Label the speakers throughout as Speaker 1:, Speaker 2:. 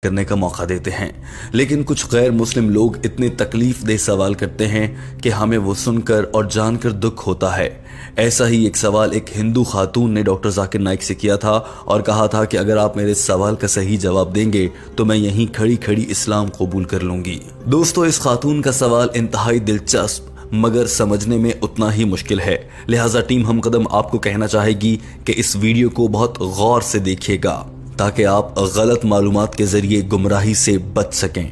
Speaker 1: کرنے کا موقع دیتے ہیں، لیکن کچھ غیر مسلم لوگ اتنے تکلیف دہ سوال کرتے ہیں کہ ہمیں وہ سن کر اور جان کر دکھ ہوتا ہے۔ ایسا ہی ایک سوال ایک ہندو خاتون نے ڈاکٹر ذاکر نائک سے کیا تھا اور کہا تھا کہ اگر آپ میرے سوال کا صحیح جواب دیں گے تو میں یہیں کھڑی کھڑی اسلام قبول کر لوں گی۔ دوستو، اس خاتون کا سوال انتہائی دلچسپ مگر سمجھنے میں اتنا ہی مشکل ہے، لہٰذا ٹیم ہم قدم آپ کو کہنا چاہے گی کہ اس ویڈیو کو بہت غور سے دیکھیے گا تاکہ آپ غلط معلومات کے ذریعے گمراہی سے بچ سکیں۔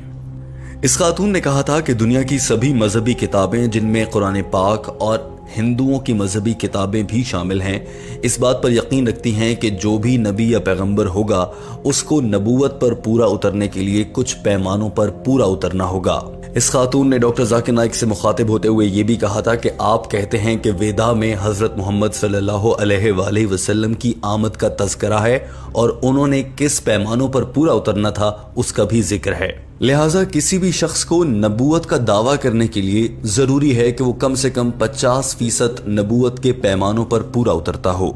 Speaker 1: اس خاتون نے کہا تھا کہ دنیا کی سبھی مذہبی کتابیں، جن میں قرآن پاک اور ہندوؤں کی مذہبی کتابیں بھی شامل ہیں، اس بات پر یقین رکھتی ہیں کہ جو بھی نبی یا پیغمبر ہوگا اس کو نبوت پر پورا اترنے کے لیے کچھ پیمانوں پر پورا اترنا ہوگا۔ اس خاتون نے ڈاکٹر ذاکر نائک سے مخاطب ہوتے ہوئے یہ بھی کہا تھا کہ آپ کہتے ہیں کہ ویدا میں حضرت محمد صلی اللہ علیہ وآلہ وسلم کی آمد کا تذکرہ ہے اور انہوں نے کس پیمانوں پر پورا اترنا تھا اس کا بھی ذکر ہے، لہٰذا کسی بھی شخص کو نبوت کا دعویٰ کرنے کے لیے ضروری ہے کہ وہ کم سے کم 50% نبوت کے پیمانوں پر پورا اترتا ہو۔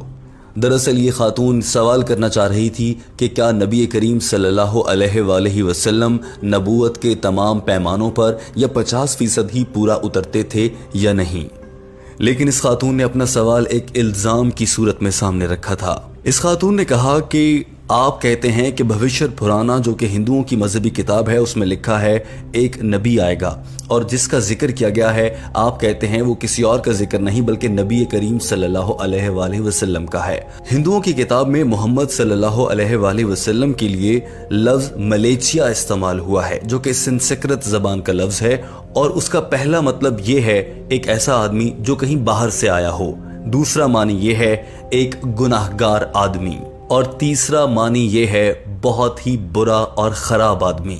Speaker 1: دراصل یہ خاتون سوال کرنا چاہ رہی تھی کہ کیا نبی کریم صلی اللہ علیہ وآلہ وسلم نبوت کے تمام پیمانوں پر یا 50% ہی پورا اترتے تھے یا نہیں، لیکن اس خاتون نے اپنا سوال ایک الزام کی صورت میں سامنے رکھا تھا۔ اس خاتون نے کہا کہ آپ کہتے ہیں کہ بھوشر پرانا جو کہ ہندوؤں کی مذہبی کتاب ہے اس میں لکھا ہے ایک نبی آئے گا، اور جس کا ذکر کیا گیا ہے آپ کہتے ہیں وہ کسی اور کا ذکر نہیں بلکہ نبی کریم صلی اللہ علیہ وآلہ وسلم کا ہے۔ ہندوؤں کی کتاب میں محمد صلی اللہ علیہ وآلہ وسلم کے لیے لفظ ملیچیا استعمال ہوا ہے جو کہ سنسکرت زبان کا لفظ ہے، اور اس کا پہلا مطلب یہ ہے ایک ایسا آدمی جو کہیں باہر سے آیا ہو، دوسرا معنی یہ ہے ایک گناہگار آدمی، اور تیسرا معنی یہ ہے بہت ہی برا اور خراب آدمی۔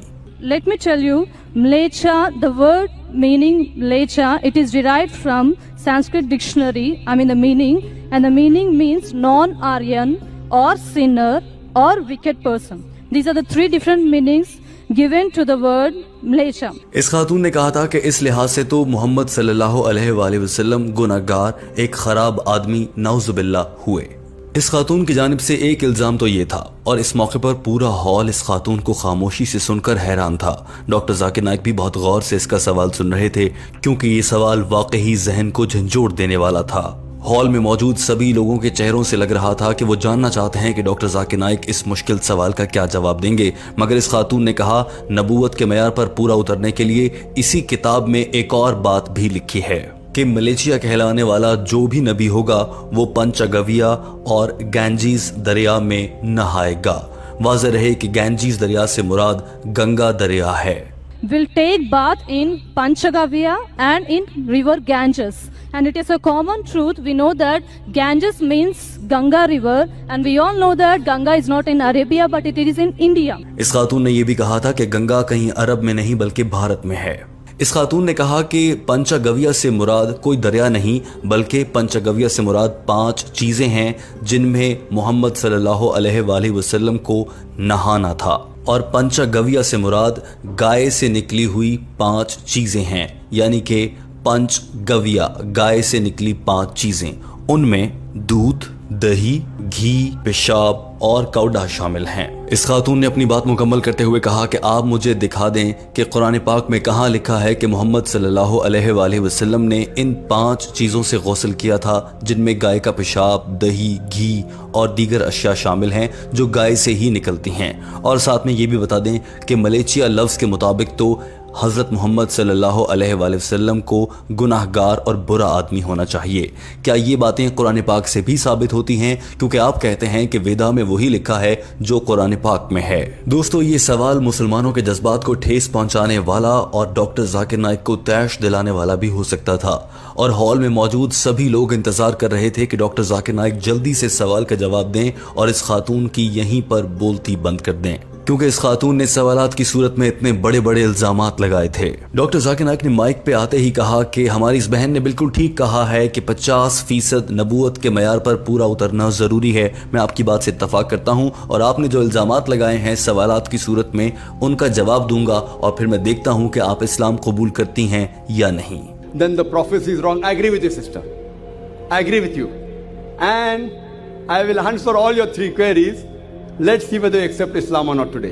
Speaker 2: Let me tell you, Mlecha, the word meaning Mlecha, it is derived from Sanskrit dictionary, the meaning, and the meaning means non-Aryan or sinner or wicked person. These are the three different meanings given to the word Mlecha.
Speaker 1: اس خاتون نے کہا تھا کہ اس لحاظ سے تو محمد صلی اللہ علیہ وآلہ وسلم گناہگار، ایک خراب آدمی نعوذ باللہ ہوئے۔ اس خاتون کی جانب سے ایک الزام تو یہ تھا، اور اس موقع پر پورا ہال اس خاتون کو خاموشی سے سن کر حیران تھا۔ ڈاکٹر ذاکر نائک بھی بہت غور سے اس کا سوال سن رہے تھے کیونکہ یہ سوال واقعی ذہن کو جھنجھوڑ دینے والا تھا۔ ہال میں موجود سبھی لوگوں کے چہروں سے لگ رہا تھا کہ وہ جاننا چاہتے ہیں کہ ڈاکٹر ذاکر نائک اس مشکل سوال کا کیا جواب دیں گے، مگر اس خاتون نے کہا نبوت کے معیار پر پورا اترنے کے لیے اسی کتاب میں ایک اور بات بھی لکھی ہے کہ ملیچیا کہلانے والا جو بھی نبی ہوگا وہ پنچ گویا اور گینجیز دریا میں نہائے گا۔ واضح رہے کہ گینجیز دریا سے مراد گنگا دریا ہے۔
Speaker 2: Will take bath in Panchagavya and in river Ganges. And it is a common truth. We know that Ganges means Ganga river, and we all know that Ganga is not in Arabia but it is in India.
Speaker 1: اس خاتون نے یہ بھی کہا تھا کہ گنگا کہیں عرب میں نہیں بلکہ بھارت میں ہے۔ اس خاتون نے کہا کہ پنچ گویا سے مراد کوئی دریا نہیں بلکہ پنچ گویا سے مراد 5 چیزیں ہیں جن میں محمد صلی اللہ علیہ وآلہ وسلم کو نہانا تھا، اور پنچ گویا سے مراد گائے سے نکلی ہوئی 5 چیزیں ہیں، یعنی کہ پنچ گویا گائے سے نکلی 5 چیزیں، ان میں دودھ، دہی، گھی، پیشاب اور کوڈا شامل ہیں۔ اس خاتون نے اپنی بات مکمل کرتے ہوئے کہا کہ آپ مجھے دکھا دیں کہ قرآن پاک میں کہاں لکھا ہے کہ محمد صلی اللہ علیہ وآلہ وسلم نے ان 5 چیزوں سے غسل کیا تھا جن میں گائے کا پیشاب، دہی، گھی اور دیگر اشیاء شامل ہیں جو گائے سے ہی نکلتی ہیں، اور ساتھ میں یہ بھی بتا دیں کہ ملیچیا لفظ کے مطابق تو حضرت محمد صلی اللہ علیہ وآلہ وسلم کو گناہگار اور برا آدمی ہونا چاہیے۔ کیا یہ باتیں قرآن پاک سے بھی ثابت ہوتی ہیں؟ کیونکہ آپ کہتے ہیں کہ ویدا میں وہی لکھا ہے جو قرآن پاک میں ہے۔ دوستو، یہ سوال مسلمانوں کے جذبات کو ٹھیس پہنچانے والا اور ڈاکٹر ذاکر نائک کو طیش دلانے والا بھی ہو سکتا تھا، اور ہال میں موجود سبھی لوگ انتظار کر رہے تھے کہ ڈاکٹر ذاکر نائک جلدی سے سوال کا جواب دیں اور اس خاتون کی یہیں پر بولتی بند کر دیں، کیونکہ اس خاتون نے سوالات کی صورت میں اتنے بڑے بڑے الزامات لگائے تھے۔ ڈاکٹر ذاکر نائک نے مائک پہ آتے ہی کہا کہ ہماری اس بہن نے بالکل ٹھیک کہا ہے کہ 50% نبوت کے معیار پر پورا اترنا ضروری ہے۔ میں آپ کی بات سے اتفاق کرتا ہوں، اور آپ نے جو الزامات لگائے ہیں سوالات کی صورت میں ان کا جواب دوں گا، اور پھر میں دیکھتا ہوں کہ آپ اسلام قبول کرتی ہیں یا نہیں۔
Speaker 3: Then the prophecy is wrong. I agree with you, sister. I agree with you. And I will answer all your 3 queries. Let's see whether you accept Islam or not today.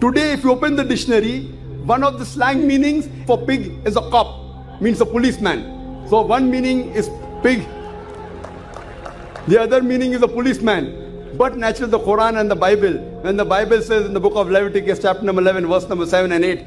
Speaker 3: Today, if you open the dictionary, one of the slang meanings for pig is a cop, means a policeman. So one meaning is pig, the other meaning is a policeman. But naturally the Quran and the Bible, when the Bible says in the book of Leviticus chapter number 11 verse number 7 and 8.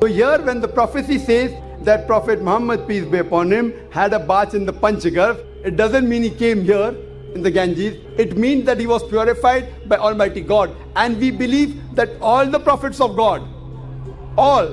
Speaker 3: So here when the prophecy says that Prophet Muhammad, peace be upon him, had a bath in the Panchagarbh, it doesn't mean he came here in the Ganges. It means that he was purified by Almighty God. And we believe that all the prophets of God, all